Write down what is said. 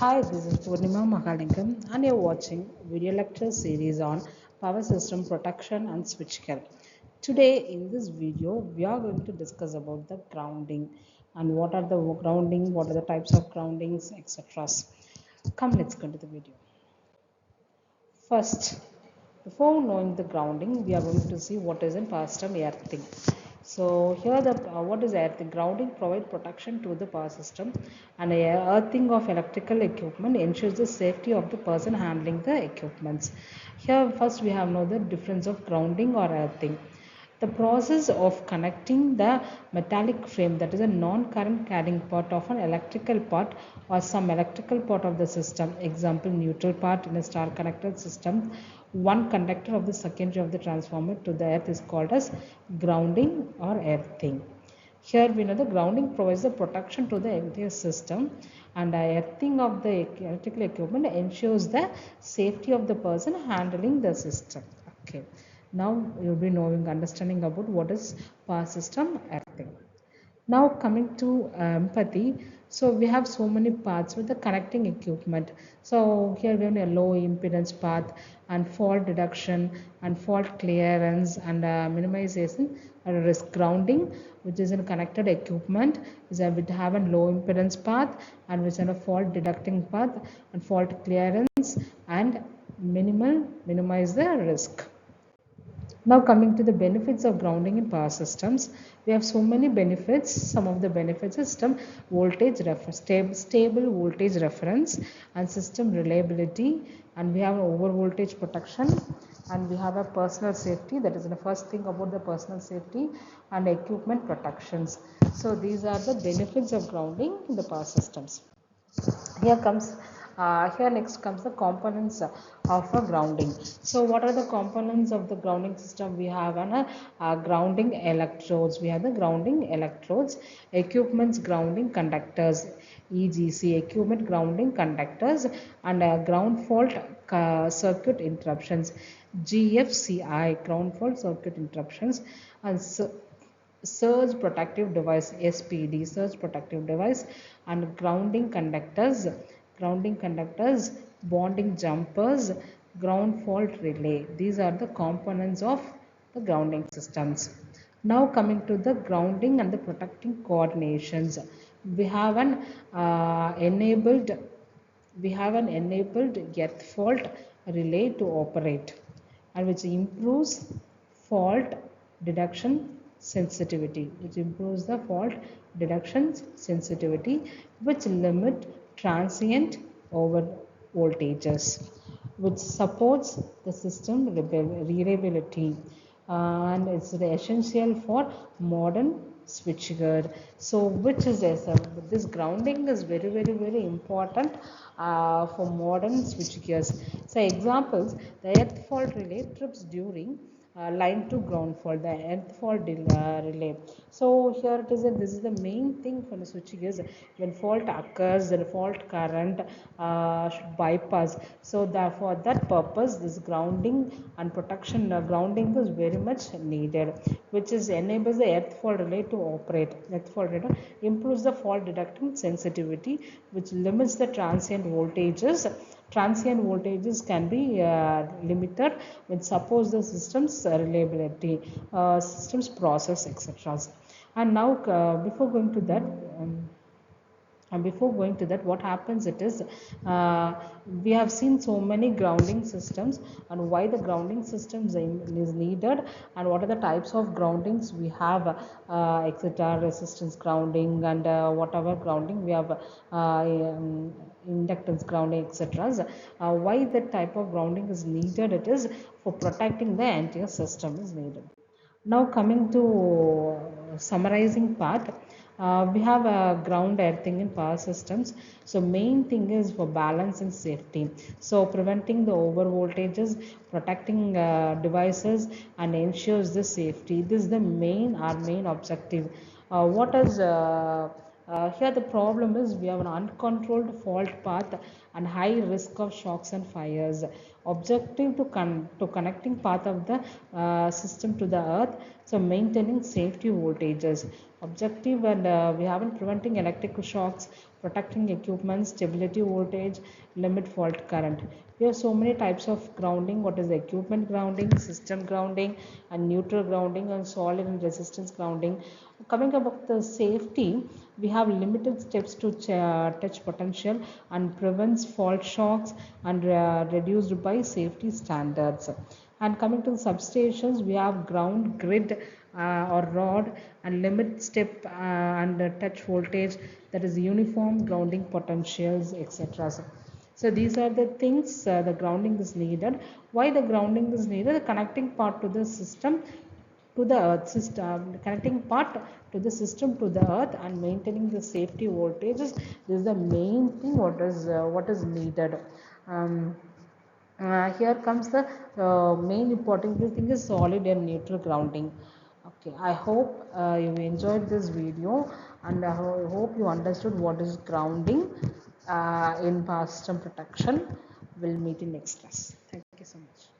Hi, this is Purnima Mahalingam and you're watching video lecture series on power system protection and switchgear. Today in this video we are going to discuss about the grounding and what are the grounding, what are the types of groundings, etc. Come, let's go to the video. First, before knowing the grounding, we are going to see what is in power system earthing. So here the what is earthing? Grounding provides protection to the power system, and earthing of electrical equipment ensures the safety of the person handling the equipments. Here first we have know the difference of grounding or earthing. The process of connecting the metallic frame, that is a non-current carrying part of an electrical part or some electrical part of the system, example neutral part in a star connected system, one conductor of the secondary of the transformer to the earth is called as grounding or earthing. Here we know the grounding provides the protection to the entire system, and the earthing of the electrical equipment ensures the safety of the person handling the system. Okay, now you'll be knowing, understanding about what is power system earthing. Now coming to empathy, so we have so many paths with the connecting equipment. So here we have a low impedance path and fault detection and fault clearance and minimization and risk grounding, which is in connected equipment, is a we have a low impedance path and which is a fault detecting path and fault clearance and minimize the risk. Now coming to the benefits of grounding in power systems, we have so many benefits. Some of the benefits are system voltage stable voltage reference and system reliability, and we have over voltage protection, and we have a personal safety. That is the first thing about the personal safety and equipment protections. So these are the benefits of grounding in the power systems. Here next comes the components of a grounding. So what are the components of the grounding system? We have grounding electrodes. We have the grounding electrodes, equipments grounding conductors, EGC equipment grounding conductors, and ground fault circuit interruptions, GFCI ground fault circuit interruptions, and surge protective device, SPD surge protective device, and grounding conductors, bonding jumpers, ground fault relay. These are the components of the grounding systems. Now coming to the grounding and the protecting coordinations, we have an enabled earth fault relay to operate, and which improves fault detection sensitivity, which limit transient over voltages, which supports the system reliability, and it's essential for modern switchgear. So which is this grounding is very important for modern switchgears. So examples, the earth fault relay trips during line to ground fault, the earth fault relay. So here it is this is the main thing for the switchgears. When fault occurs, the fault current should bypass. So for that purpose, this grounding and protection, grounding is very much needed, which is enables the earth fault relay to operate. Earth fault relay improves the fault detecting sensitivity, which limits the transient voltages. Transient voltages can be limited, which supports the system's reliability, systems process, etc. And now before going to that, what happens it is, we have seen so many grounding systems and why the grounding systems is needed, and what are the types of groundings we have, etc. Resistance grounding and whatever grounding we have, inductance grounding, etc. Why that type of grounding is needed? It is for protecting the entire system is needed. Now coming to summarizing part, we have a ground earthing in power systems. So main thing is for balance and safety. So preventing the over voltages, protecting devices, and ensures the safety. This is the our main objective. What is here the problem is we have an uncontrolled fault path and high risk of shocks and fires. Objective to connecting path of the system to the earth, so maintaining safety voltages. Objective, and we haven't preventing electrical shocks, protecting equipment, stability voltage, limit fault current. We have so many types of grounding. What is the equipment grounding, system grounding, and neutral grounding, and solid and resistance grounding. Coming about the safety, we have limited steps to touch potential and prevents fault shocks and reduced by safety standards. And coming to the substations, we have ground grid or rod and limit step and touch voltage, that is uniform grounding potentials, etc. So these are the things the grounding is needed. Why the grounding is needed? The connecting part to the system to the earth system, connecting part to the system to the earth and maintaining the safety voltages. This is the main thing what is needed. Um, Here comes the main important thing is solid and neutral grounding. Okay, I hope you enjoyed this video, and I hope you understood what is grounding in power system protection. We'll meet in next class. Thank you so much.